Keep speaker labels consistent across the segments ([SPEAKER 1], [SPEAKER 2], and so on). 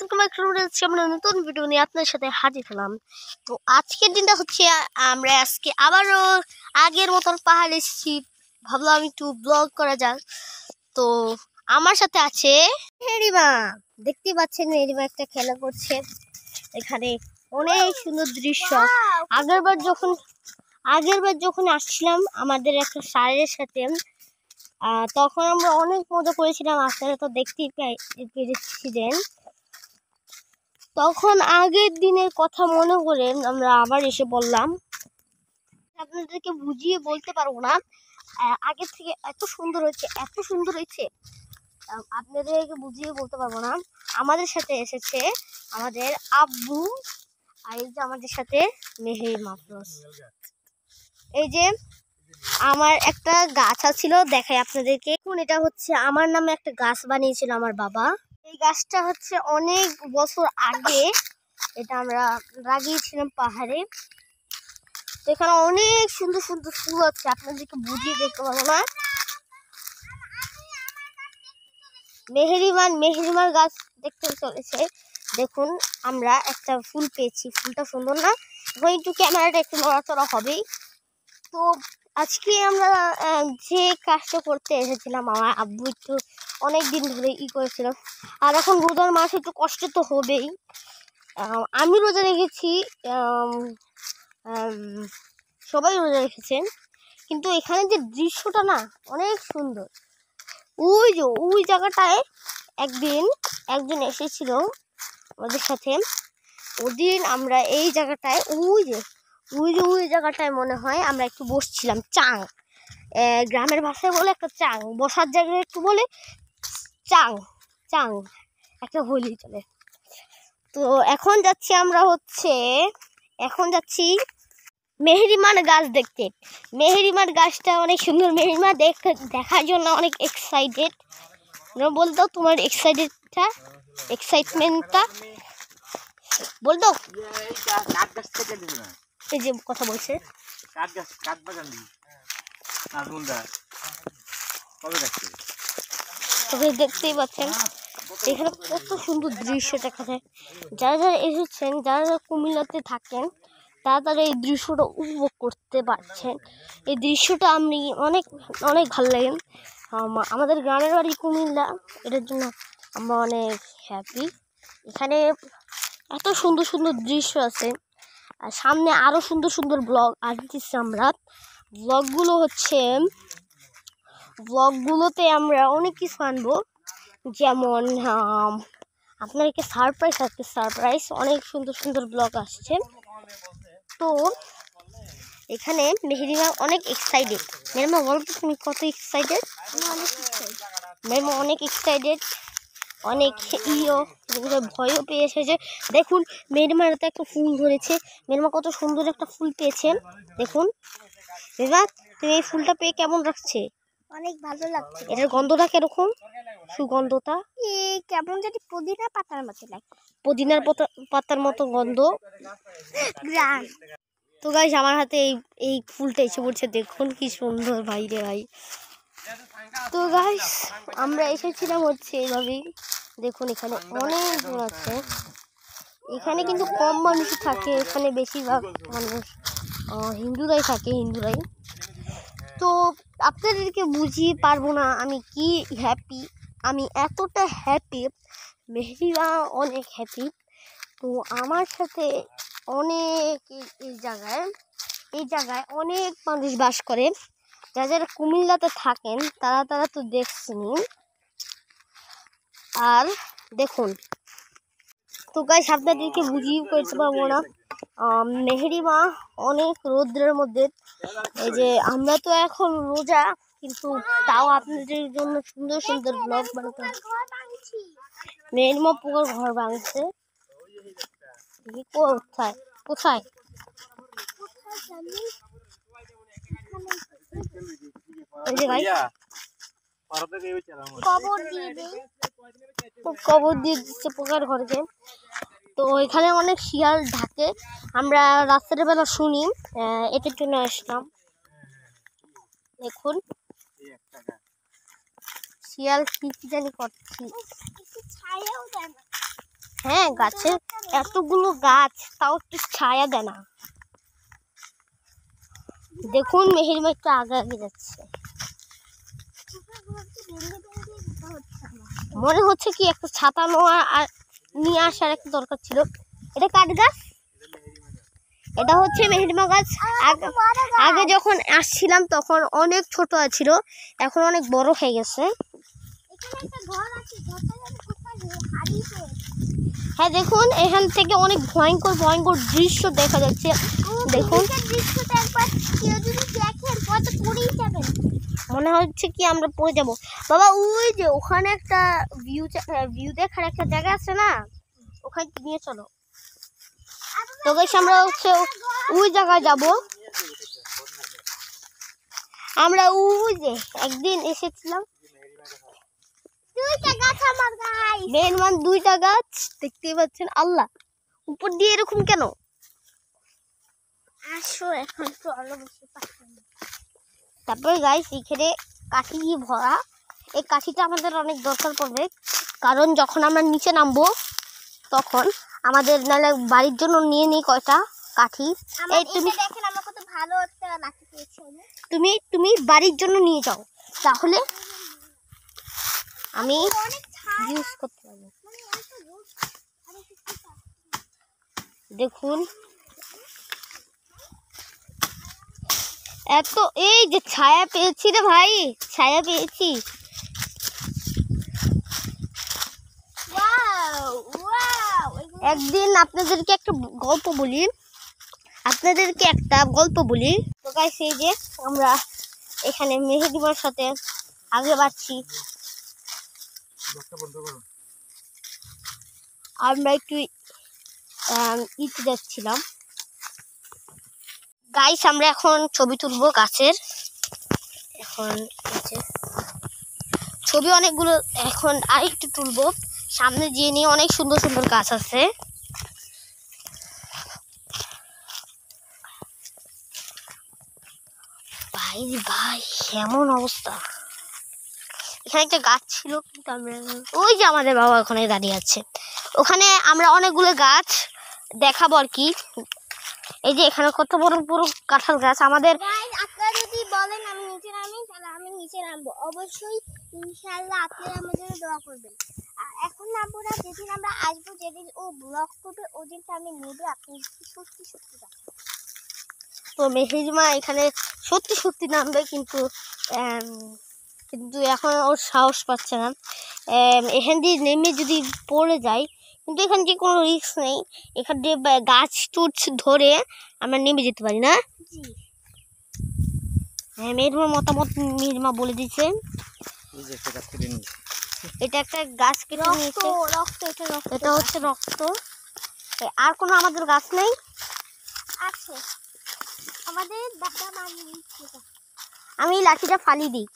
[SPEAKER 1] আমরা নতুন ভিডিও নিয়ে আপনার সাথে হাজির হলাম। তো আজকের দিনটা হচ্ছে আমরা আজকে আবারও আগের মতন পাহাড়ে এসেছি, ভাবলাম একটু ব্লগ করা যাক। তো আমার সাথে আছে মেহেরিমা, দেখতেই পাচ্ছেন মেহেরিমা একটা খেলা করছে। এখানে অনেক সুন্দর দৃশ্য। আগেরবার যখন আসছিলাম আমাদের একটা স্যারের সাথে, তখন আমরা অনেক মজা করেছিলাম। আপনারা তো দেখতেই পেরেছিলেন। তখন আগের দিনের কথা মনে করে আমরা আবার এসে বললাম। আপনাদেরকে বুঝিয়ে বলতে পারবো না, আগের থেকে এত সুন্দর হয়েছে আপনাদেরকে বুঝিয়ে বলতে পারবো না। আমাদের সাথে এসেছে আমাদের আব্বু, আর এই যে আমাদের সাথে মেহেরিমা। এই যে আমার একটা গাছ ছিল, দেখাই আপনাদেরকে। এখন এটা হচ্ছে আমার নামে একটা গাছ বানিয়েছিল আমার বাবা। এই গাছটা হচ্ছে অনেক বছর আগে এটা আমরা লাগিয়েছিলাম পাহাড়ে। তো এখানে অনেক সুন্দর সুন্দর ফুল আছে, আপনাদেরকে বুঝিয়ে দেখতে পারবো না। মেহেরিমার গাছ দেখতে চলেছে। দেখুন আমরা একটা ফুল পেয়েছি, ফুলটা সুন্দর না? এখন একটু ক্যামেরাটা একটু নড়াচড়া হবেই। তো আজকে আমরা যে কাজটা করতে এসেছিলাম, আমার আব্বু একটু অনেক দিন ধরে করেছিলাম। আর এখন রোজার মাস, একটু কষ্ট তো হবেই। আমি রোজা রেখেছি, সবাই রোজা রেখেছেন, কিন্তু এখানে যে দৃশ্যটা না অনেক সুন্দর। ওই জায়গাটায় একজন এসেছিল আমাদের সাথে। ওদিন আমরা এই জায়গাটায় ওই জায়গাটায় মনে হয় আমরা একটু বসছিলাম। চাং, গ্রামের ভাষায় বলে একটা চাং, বসার জায়গায় একটু বলে চাং চাং, একটা হলি চলে। তো এখন যাচ্ছি মেহেরিমার গাছ দেখতে। মেহেরিমার গাছটা অনেক সুন্দর। মেহেরিমা দেখার জন্য অনেক এক্সাইটেড। বলতো তোমার এক্সাইটমেন্টটা বলতো। এই যে কথা বলছে, দেখতেই পাচ্ছেন এখানে কত সুন্দর দৃশ্য দেখা যায়। যারা এসেছেন, যারা কুমিল্লাতে থাকেন, তারা এই দৃশ্যটা উপভোগ করতে পারছেন। এই দৃশ্যটা আমি অনেক অনেক ভালো লাগে। আমাদের গ্রামের বাড়ি কুমিল্লা, এটার জন্য আমরা অনেক হ্যাপি। এখানে এত সুন্দর সুন্দর দৃশ্য আছে, আর সামনে আরও সুন্দর সুন্দর ব্লগ আসতেছে। আমরা ব্লগগুলোতে আমরা অনেক কিছু আনবো, যেমন আপনাদেরকে সারপ্রাইজ অনেক সুন্দর সুন্দর ব্লগ আসছে। তো এখানে মেহেরিমা অনেক এক্সাইটেড। মেহেরিমা বলতো তুমি কত এক্সাইটেড? মেহেরিমা অনেক এক্সাইটেড, অনেক ভয়ও পেয়ে এসেছে। দেখুন মেহেরিমার হাতে একটা ফুল ধরেছে। মেহেরিমা কত সুন্দর একটা ফুল পেয়েছে। দেখুন মেহেরিমা, তুমি এই ফুলটা পেয়ে কেমন লাগছে?
[SPEAKER 2] অনেক ভালো লাগছে।
[SPEAKER 1] এটার গন্ধটা কিরকম? সুগন্ধটা
[SPEAKER 2] কেমন জানি পুদিনা পাতার মতো লাগে।
[SPEAKER 1] পুদিনার পাতার মতো গন্ধ। তো গাইস, আমার হাতে এই ফুলটা এসে পড়ছে। দেখুন কি সুন্দর, ভাই রে ভাই। তো গাইস, আমরা এসেছিলাম হচ্ছে এইভাবেই। দেখুন এখানে অনেক জন আছে। এখানে কিন্তু কম মানুষই থাকে, এখানে বেশিরভাগ মানুষ হিন্দুরাই থাকে। তো আপনাদেরকে বুঝিয়ে পারবো না আমি কি হ্যাপি। আমি এতটা হ্যাপি, মেহেরিমা অনেক হ্যাপি। তো আমার সাথে অনেক এই জায়গায় অনেক মানুষ বাস করে। যারা কুমিল্লাতে থাকেন তারা তো দেখছেনই। আর দেখুন, তো গাইস আপনাদেরকে বুঝিয়ে করতে পারবো না। মেহেরিমা অনেক রৌদ্রের মধ্যে, এই যে আমরা তো এখন রোজা, কিন্তু তাও আপনাদের জন্য সুন্দর সুন্দর ব্লগ বানাতে হবে। মেহেরিমা পুকুর ঘর ভাঙছে। কোথায় কোথায়? কবর দিয়ে দিচ্ছে পোকার ঘরকে। তো এখানে অনেক শিয়াল ঢাকে, আমরা রাত্রের বেলা শুনি, এটার জন্য আসলাম। দেখুন শিয়াল কি জানি করছি। হ্যাঁ, গাছের এতগুলো গাছ তাও একটু ছায়া দেয় না। দেখুন মেহেরিমা একটু আগে আগে যাচ্ছে। মনে হচ্ছে কি একটা ছাতা নেওয়া আর নিয়ে আসার একটা দরকার ছিল। এটা কাঠ গাছ, এটা হচ্ছে মেহেরিমা গাছ। আগে যখন আসছিলাম তখন অনেক ছোট ছিল, এখন অনেক বড় হয়ে গেছে। হ্যাঁ দেখুন, এখান থেকে অনেক ভয়ঙ্কর ভয়ঙ্কর দৃশ্য দেখা যাচ্ছে। দেখুন মনে হচ্ছে কি আমরা পড়ে যাব। বাবা ওই যে ওখানে একটা ভিউ দেখার একটা জায়গা আছে না, ওখানে নিয়ে চলো। তো গাইস আমরা হচ্ছে ওই জায়গায় যাব। আমরা ওই যে একদিন এসেছিলাম, মেহেরমান দুইটা গাছ দেখতেই পাচ্ছেন। আল্লাহ, উপর দিয়ে এরকম কেন?
[SPEAKER 2] আসো এখন চলো বসে
[SPEAKER 1] তারপরে গাইস এখানে কাঠি দিয়ে ভরা। এই কাঠিটা আমাদের অনেক দরকার পড়বে, কারণ যখন আমরা নিচে নামবো তখন আমাদের নাহলে বাড়ির জন্য নিয়ে নিই কয়টা কাঠি। এই তুমি
[SPEAKER 2] দেখেন আমরা কত ভালো একটা লাঠি পেয়েছি।
[SPEAKER 1] তুমি বাড়ির জন্য নিয়ে যাও, তাহলে আমি ইউজ করতে পারবো। দেখুন এত, এই যে ছায়া পেয়েছি রে ভাই, ছায়া পেয়েছি। একদিন আপনাদেরকে একটা গল্প বলি, তো গাইস এই যে আমরা এখানে মেহেদিমার সাথে আগে বাড়ছি। আমরা একটু ইতে যাচ্ছিলাম। গাইস আমরা এখন ছবি তুলবো গাছের। এখন ছবি অনেকগুলো এখন আর একটু তুলবো। সামনে গিয়ে নিয়ে অনেক সুন্দর সুন্দর গাছ আছে। ভাই ভাই কেমন অবস্থা! এখানে একটা গাছ ছিল কিন্তু আমরা, ওই যে আমাদের বাবা ওখানে দাঁড়িয়ে আছে, ওখানে আমরা অনেকগুলো গাছ দেখাবো আর কি। এই যে এখানে কত বড় বড় কাঁঠাল গাছ আমাদের।
[SPEAKER 2] আপনারা যদি বলেন আমি নিচে নামি, তাহলে আমি নিচে নামবো অবশ্যই। ইনশাআল্লাহ আপনারা আমাদের দোয়া করবেন। আর এখন নামবো না, যেদিন আমরা আসবো, যেদিন ও ব্লগ করবে ওদিনটা আমি নেবো। আপনি সত্যি সত্যি
[SPEAKER 1] তো মেহেরিমা এখানে সত্যি সত্যি নামবে, কিন্তু এখন ওর সাহস পাচ্ছে না। এখান দিয়ে নেমে যদি পড়ে যায়, কিন্তু এখান দিয়ে কোনো রিস্ক নেই। এখান দিয়ে গাছ টুছ ধরে আমরা নেমে যেতে পারি না। হ্যাঁ, মেহেরিমার মতামত মেহেরিমা বলে দিচ্ছে। এটা একটা গাছ কেটে নিয়েছে, এটা হচ্ছে রক্ত। আর কোনো আমাদের গাছ নেই
[SPEAKER 2] আছে আমাদের দাদা মামি।
[SPEAKER 1] আমি লাঠিটা ফালি দিই।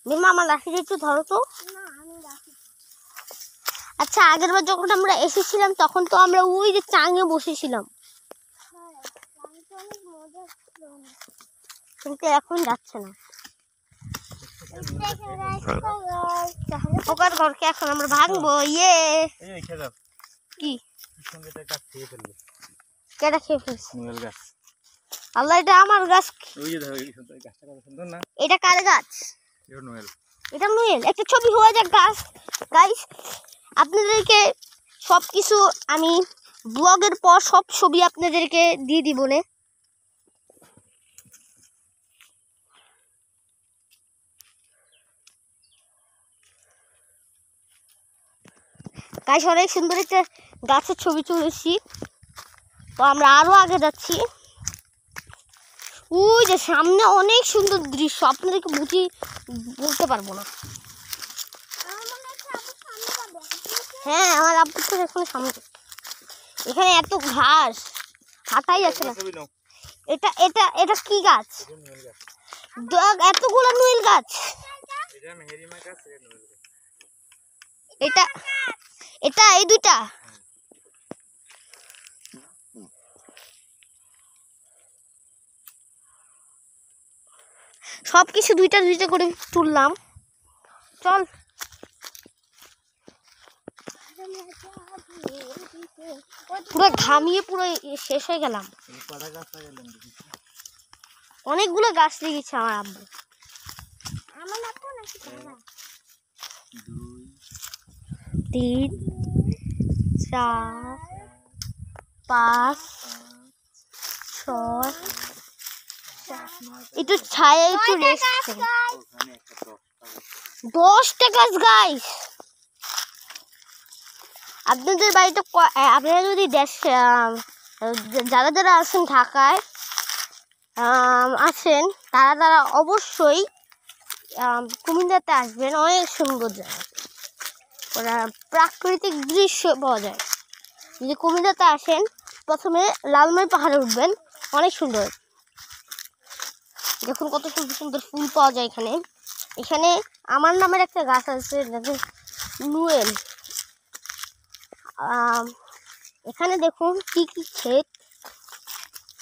[SPEAKER 1] মেহেরিমা আমার লাঠিটা একটু ধরো তো।
[SPEAKER 2] না আমি রাখি।
[SPEAKER 1] আচ্ছা, আগের বার যখন আমরা এসেছিলাম তখন তো আমরা ওই যে চাঙে বসেছিলাম, কিন্তু এখন যাচ্ছে না। ওকার ঘরকে এখন আমরা ভাঙবো। ইয়ে কি কেটা খেয়ে ফেলছে? আল্লাহ, এটা আমার গাছ। এটা কার গাছ? এটা নোয়েল। একটা ছবি হয়ে যাক গাইস। আপনাদেরকে সব কিছু আমি ব্লগের পর সব ছবি আপনাদেরকে দিয়ে দিব নে। গাইস অনেক সুন্দর একটা গাছের ছবি তুলেছি। তো আমরা আরো আগে যাচ্ছি। ওই যে সামনে অনেক সুন্দর দৃশ্য, আপনাদেরকে বুঝিয়ে বলতে পারবো না। হ্যাঁ, আমার আব্বু তো এখন সামনে। এখানে এত ঘাস, হাঁটাই যাচ্ছে না। এটা এটা এটা কি গাছ? এতগুলো নুয়েল গাছ। এটা এটা এই দুইটা। সবকিছু দুইটা দুইটা করে তুললাম। চল। পুরো ঘামিয়ে পুরো শেষ হয়ে গেলাম। অনেকগুলো গাছ লেগেছে আমার আব্বু।
[SPEAKER 2] আমার লাগতো নাকি দাদা?
[SPEAKER 1] 3 4 5 6 একটু ছায়া একটু রেস্ট 10টা গাছ গাইস। আপনাদের বাড়িতে আপনারা যদি যারা যারা আছেন ঢাকায় আছেন তারা অবশ্যই কুমিল্লাতে আসবেন। অনেক সুন্দর জায়গা, ওরা প্রাকৃতিক দৃশ্য পাওয়া যায়। যদি কুমিল্লাতে আসেন প্রথমে লালমাই পাহাড়ে উঠবেন, অনেক সুন্দর। দেখুন কত সুন্দর সুন্দর ফুল পাওয়া যায় এখানে। এখানে আমার নামের একটা গাছ আছে, নুয়েল। এখানে দেখুন কি কি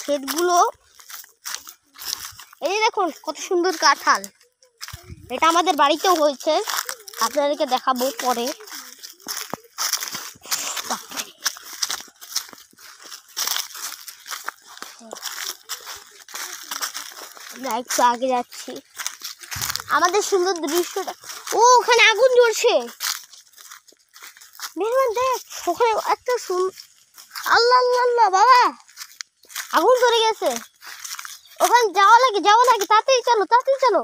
[SPEAKER 1] ক্ষেতগুলো, এই দেখুন কত সুন্দর কাঁঠাল। এটা আমাদের বাড়িতেও হয়েছে, আপনাদেরকে দেখাবো পরে। আমরা একটু আগে যাচ্ছি, আমাদের সুন্দর দৃশ্যটা। ও ওখানে আগুন জ্বলছে, দেখ ওখানে এত সুন্দর। আল্লাহ আল্লাহ আল্লাহ, বাবা আগুন ধরে গেছে। ওখানে যাওয়া লাগে তাড়াতাড়ি চলো তাড়াতাড়ি চলো।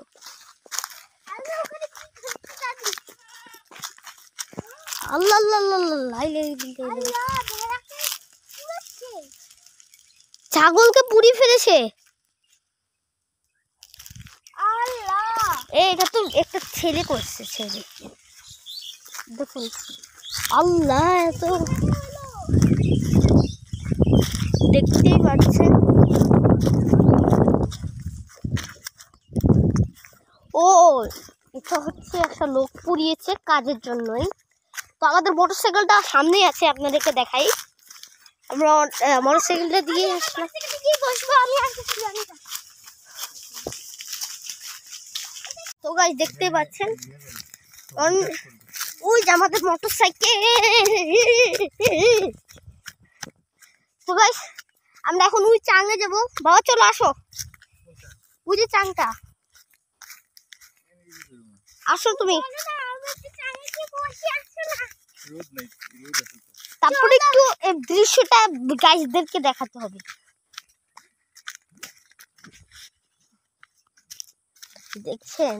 [SPEAKER 1] আল্লাহ আল্লাহ আল্লাহ, ছাগলকে পুড়ি ফেলেছে। এটা তো একটা ছেলে করছে, ছেলে দেখুন। আল্লাহ, এত দেখতেই পাচ্ছেন। ও এটা হচ্ছে একটা লোক পুড়িয়েছে কাজের জন্যই। তো আমাদের মোটরসাইকেলটা সামনেই আছে, আপনাদেরকে দেখাই। আমরা মোটরসাইকেলটা দিয়ে আসলাম। তো গাইস দেখতে পাচ্ছেন ওই যে আমাদের মোটরসাইকেল। তো গাইস আমরা এখন ওই চাঙে যাবো। বাবা চলো আসো, ওই যে চাংটা, আসো তুমি। তারপরে একটু এই দৃশ্যটা গাইসদেরকে দেখাতে হবে। দেখছেন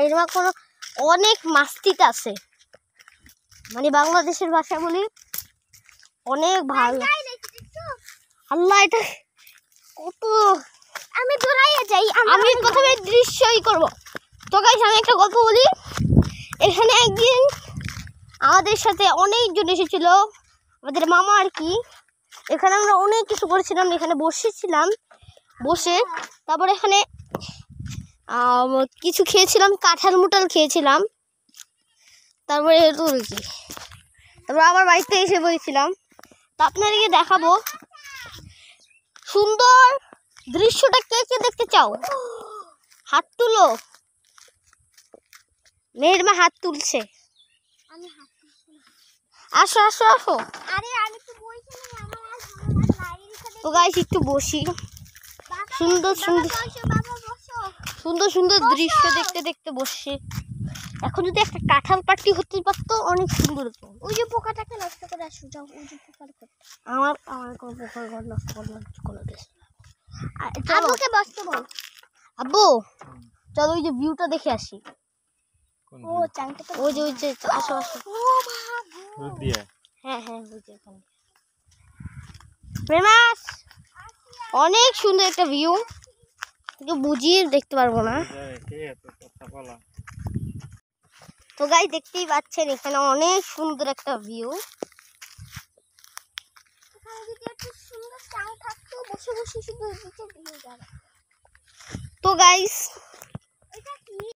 [SPEAKER 1] এরকম কোনো অনেক মাস্তিত আছে, মানে বাংলাদেশের ভাষা বলি অনেক ভালো। আল্লাহ, এটা কত, আমি দৌড়াইয়া যাই, আমি প্রথমে দৃশ্যই করব। তো গাইস আমি একটা গল্প বলি। এখানে একদিন আমাদের সাথে অনেকজন এসেছিল, আমাদের মামা আর কি। এখানে আমরা অনেক কিছু করেছিলাম, এখানে বসেছিলাম, বসে তারপরে এখানে কিছু খেয়েছিলাম, কাঁঠাল মুটাল খেয়েছিলাম। তারপরে তারপর আবার বাড়িতে এসে বসেছিলাম। তো আপনাদেরকে দেখাবো সুন্দর দৃশ্যটা। কে কে দেখতে চাও হাত তুলো। মেয়ের মা হাত তুলছে, আসো আসো আসো। তো গাইস একটু বসি, সুন্দর সুন্দর সুন্দর সুন্দর দৃশ্য দেখতে দেখতে বসছে। এখন যদি একটা কাঁঠাল পার্টি হতে পারতো অনেক সুন্দর হতো।
[SPEAKER 2] ওই যে পোকাটাকে নষ্ট করে আসো, যাও ওই যে পোকার ঘর।
[SPEAKER 1] আমার কোনো পোকার ঘর নষ্ট করে দিস।
[SPEAKER 2] আব্বুকে বসতে বল।
[SPEAKER 1] আব্বু চলো ওই যে ভিউটা দেখে আসি।
[SPEAKER 2] ও চাংটা তো
[SPEAKER 1] ওই যে আসো আসো।
[SPEAKER 2] ও বাবা,
[SPEAKER 1] হ্যাঁ হ্যাঁ ওই যে এখানে ফেমাস অনেক সুন্দর একটা ভিউ, বুঝিয়ে দেখতে পারবো না। তো গাইস দেখতেই পাচ্ছেন এখানে অনেক সুন্দর একটা ভিউ।
[SPEAKER 2] এখানে যদি একটা সুন্দর চাং থাকতো, বসে বসে শুধু দিতে দিয়ে যাবে।
[SPEAKER 1] তো গাইস